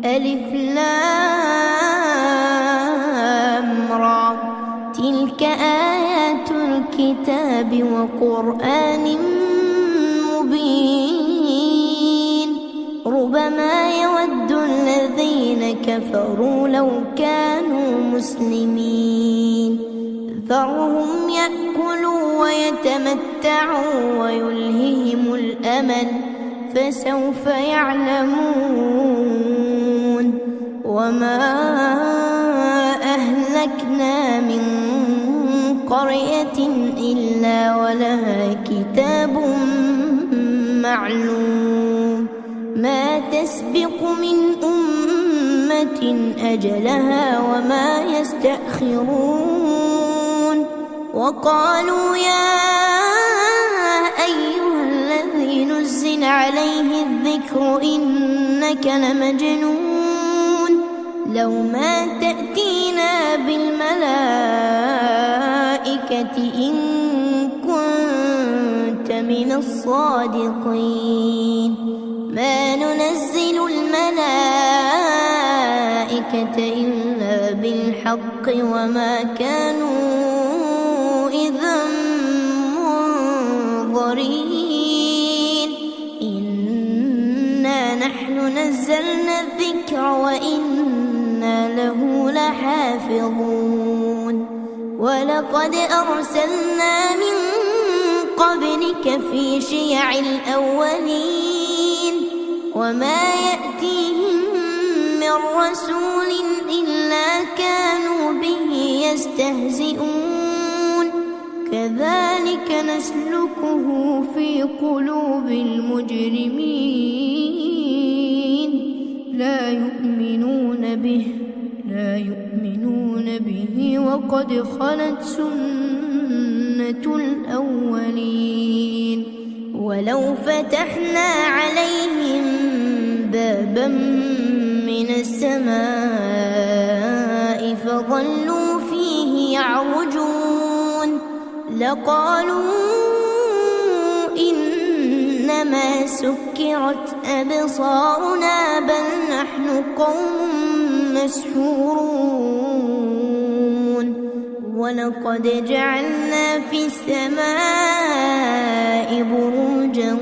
ألف لام را تلك آيات الكتاب وقرآن مبين ربما يود الذين كفروا لو كانوا مسلمين ذرهم يأكلوا ويتمتعوا ويلههم الأمل فسوف يعلمون وما أهلكنا من قرية إلا ولها كتاب معلوم ما تسبق من أمة أجلها وما يستأخرون وقالوا يا أيها الذي نزل عليه الذكر إنك لمجنون لو ما تأتينا بالملائكة إن كنت من الصادقين ما ننزل الملائكة إلا بالحق وما كانوا إذا منظرين إنا نحن نزلنا الذكر وإنا له لحافظون ولقد أرسلنا من قبلك في شيع الأولين وما يأتيهم من رسول إلا كانوا به يستهزئون كذلك نسلكه في قلوب المجرمين لا يؤمنون به وقد خلت سنة الأولين ولو فتحنا عليهم بابا من السماء فظلوا فيه يعرجون لقالوا إنما سكرت أبصارنا بل نحن قوم مسحورون ولقد جعلنا في السماء بروجا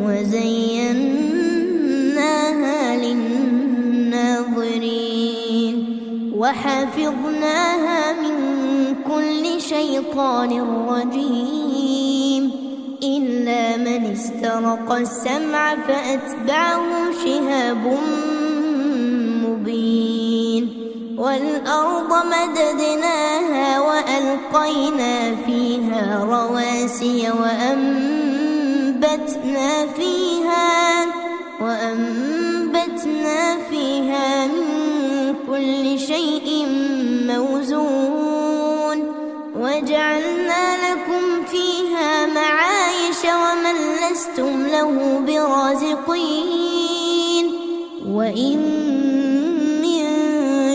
وزيناها للناظرين وحفظناها من كل شيطان رجيم إلا من استرق السمع فأتبعه شهاب مبين والأرض مددناها وألقينا فيها رواسي وأنبتنا فيها من كل شيء موزون وجعلنا لكم فيها معايش ومن لستم له برازقين وإن من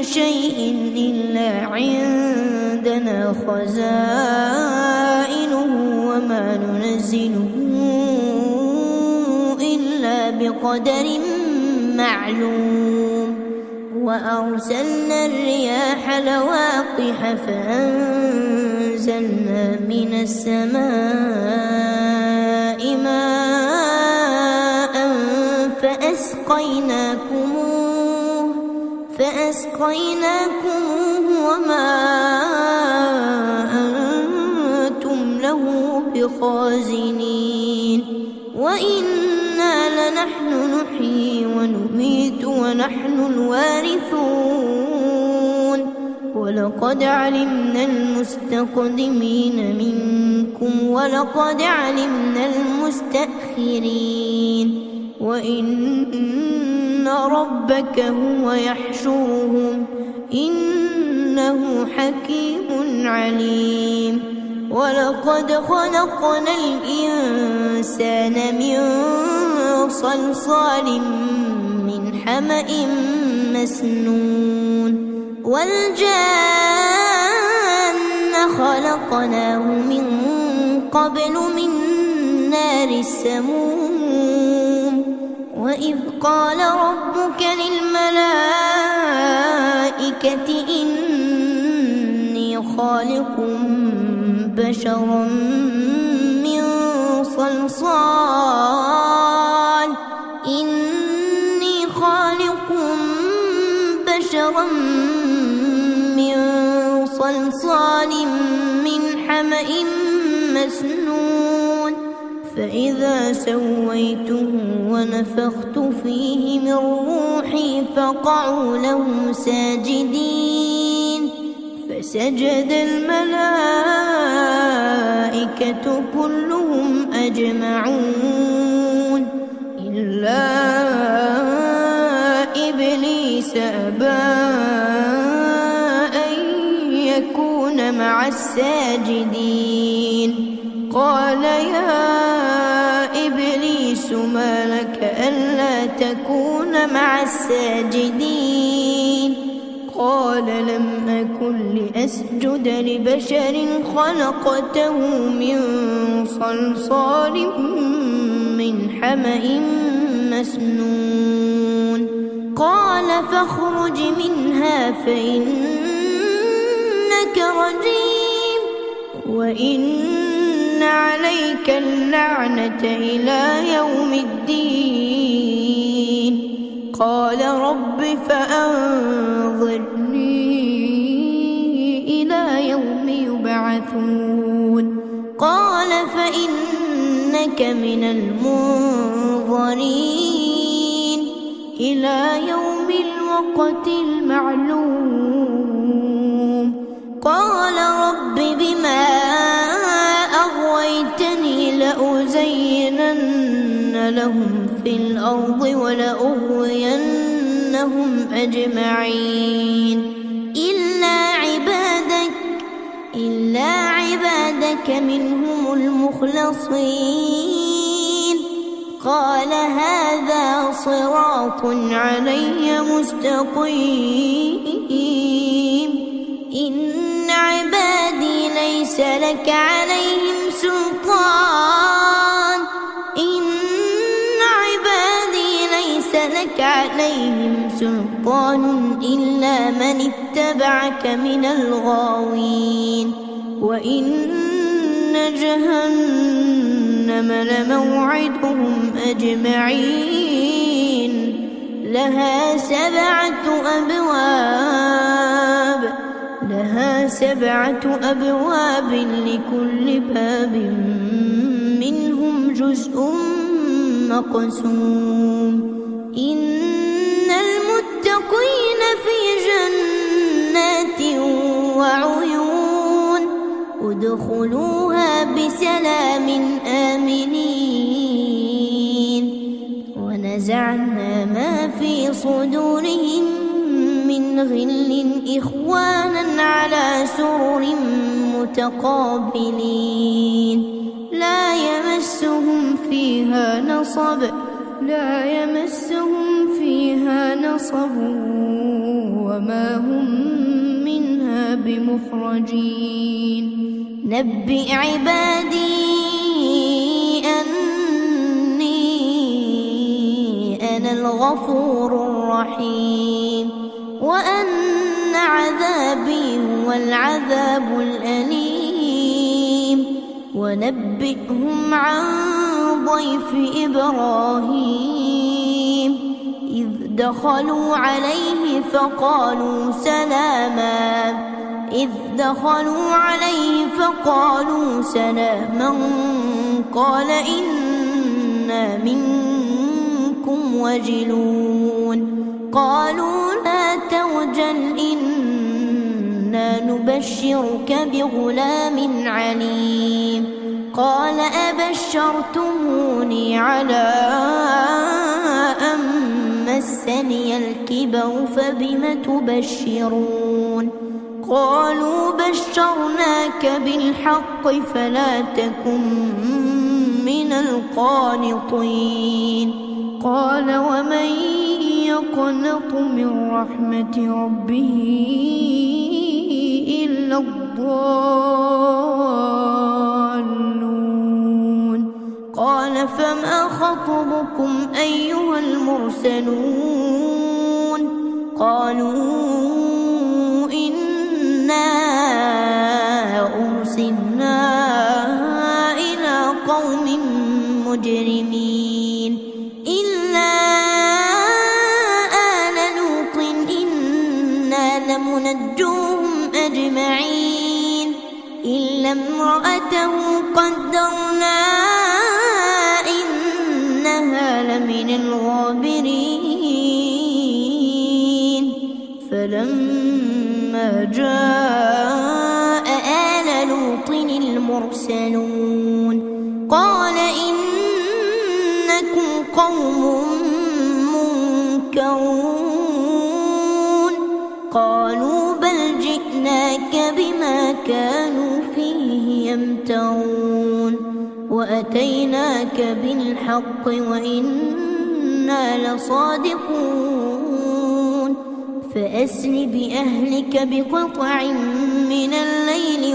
شيء إلا عندنا خزائنه وما ننزله إلا بقدر معلوم وأرسلنا الرياح لواقح فأنزلنا من السماء ماء فأسقيناكموه وما أنتم له بخازنين وإنا لنحن نحيي ونميت ونحن الوارثون ولقد علمنا المستقدمين منكم ولقد علمنا المستأخرين وإن ربك هو يحشرهم إنه حكيم عليم ولقد خلقنا الإنسان من صلصال من حمأ مسنون والجان خلقناه من قبل من نار السموم وإذ قال ربك للملائكة الملائكة إني خالق بشرا من صلصال من حمأ مسنون فإذا سويته ونفخت فيه من روحي فقعوا له ساجدين فسجد الملائكة كلهم أجمعون إلا إبليس أبى أن يكون مع الساجدين قال يا إبليس ما لك ألا تكون مع الساجدين قال لم أكن لأسجد لبشر خلقته من صلصال من حمأ مسنون قال فاخرج منها فإنك رجيم وإن عليك اللعنة إلى يوم الدين قال رب فأنظرني إلى يوم يبعثون قال فإنك من المنظرين إلى يوم الوقت المعلوم قال رب بما أغويتني لأزينن لهم في الأرض ولأغوينهم أجمعين إلا عبادك منهم المخلصين قال هذا صراط علي مستقيم إن عبادي ليس لك عليهم سلطان إلا من اتبعك من الغاوين وإن جهنم لموعدهم أجمعين لها سبعة أبواب لكل باب منهم جزء مقسوم إن المتقين في جنات وعيون ادخلوها بسلام آمنين ونزعنا ما في صدورهم من غل إخوانا على سرر متقابلين لا يمسهم فيها نصب وما هم منها بمخرجين نبئ عبادي أني أنا الغفور الرحيم وأن عذابي هو العذاب الأليم ونبئهم عن ضيف إبراهيم إذ دخلوا عليه فقالوا سلاما قال إنا منكم وجلون قالوا لا توجل إنا نبشرك بغلام عليم قال أبشرتموني على أن مسني الكبر فبم تبشرون قالوا بشرناك بالحق فلا تكن من القانطين قال ومن يقنط من رحمة ربه إلا الضالون قال فما خطبكم أيها المرسلون قالوا إلا امرأته قدرنا إنها لمن الغابرين فلما جاء آل لوط المرسلون قال إنكم قوم منكرون قالوا بل جئناك بما كانوا فيه يمترون وأتيناك بالحق وإنا لصادقون فأسر بأهلك بقطع من الليل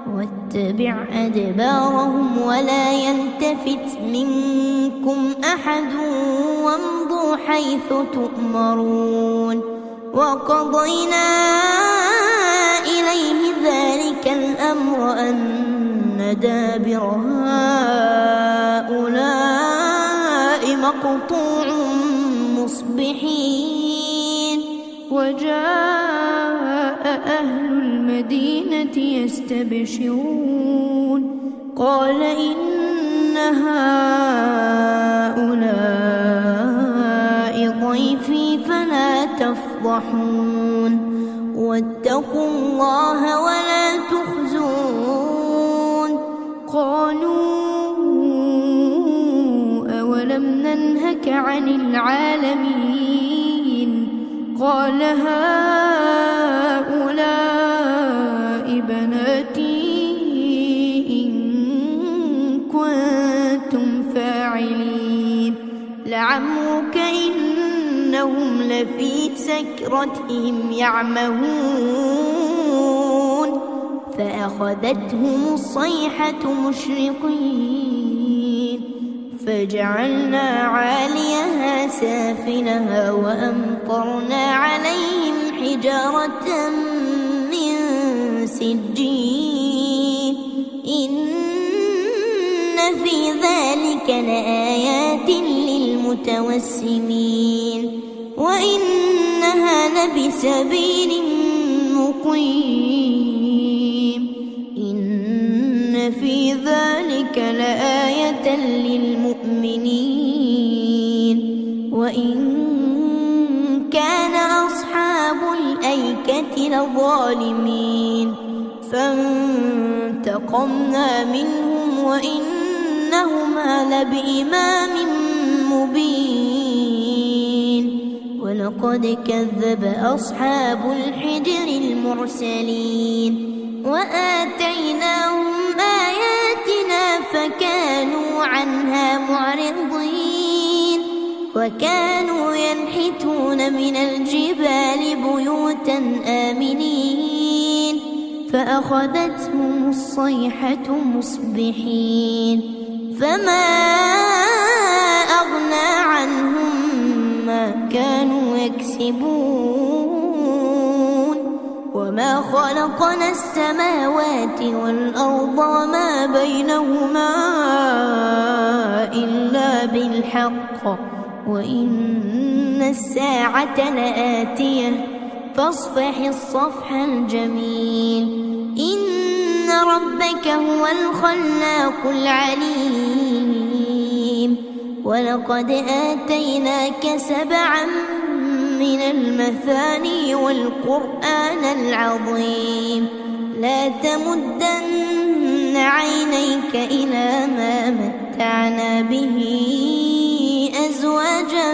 واتبع أدبارهم ولا يلتفت منكم أحد وامضوا حيث تؤمرون وقضينا إليه ذلك الأمر أن دابر هؤلاء مقطوع مصبحين وجاء أهل المدينة يستبشرون قال إن هؤلاء ضيفي فلا تفضحون واتقوا الله ولا تخزون قالوا أولم ننهك عن العالمين قال هؤلاء بناتي إن كنتم فاعلين لعمرك إنهم لفي سكرتهم يعمهون فأخذتهم الصيحة مشرقين فجعلنا عاليها سافلها وأمطرنا عليهم حجارة من سجيل إن في ذلك لآيات للمتوسمين وإنها لبسبيل مقيم إن في ذلك لآية للمؤمنين وإن كان أصحاب الأيكة لظالمين فانتقمنا منهم وإنهما لبإمام مبين ولقد كذب أصحاب الحجر المرسلين وآتيناهم آياتنا فكانوا عنها معرضين وكانوا ينحتون من الجبال بيوتا آمنين فأخذتهم الصيحة مصبحين فما أغنى عنهم ما كانوا يكسبون وما خلقنا السماوات والأرض وما بينهما إلا بالحق وإن الساعة لآتية فاصفح الصفح الجميل إن ربك هو الخلاق العليم ولقد آتيناك 7 من المثاني والقرآن العظيم لا تمدن عينيك إلى ما متعنا به أزواجا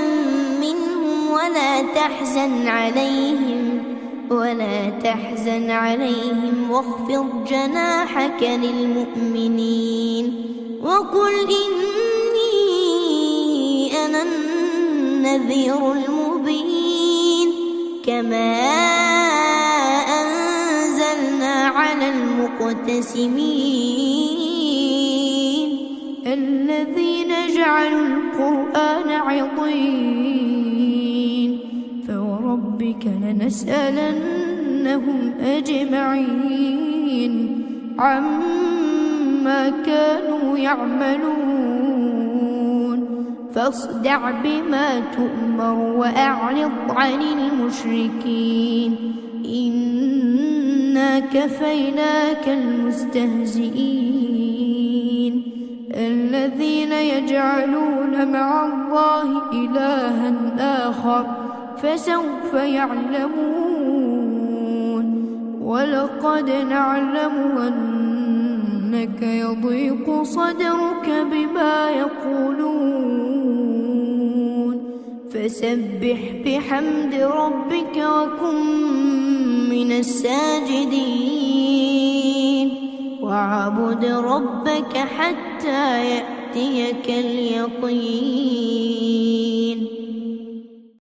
منهم ولا تحزن عليهم واخفض جناحك للمؤمنين وقل إني أنا النذير المبين كما أنزلنا على المقتسمين الذين جعلوا القرآن عضين فوربك لنسألنهم أجمعين عما كانوا يعملون فاصدع بما تؤمر وأعرض عن المشركين إنهم إنا كفيناك المستهزئين الذين يجعلون مع الله إلها آخر فسوف يعلمون ولقد نعلم أنك يضيق صدرك بما يقولون فسبح بحمد ربك وكن من الساجدين واعبد ربك حتى يأتيك اليقين.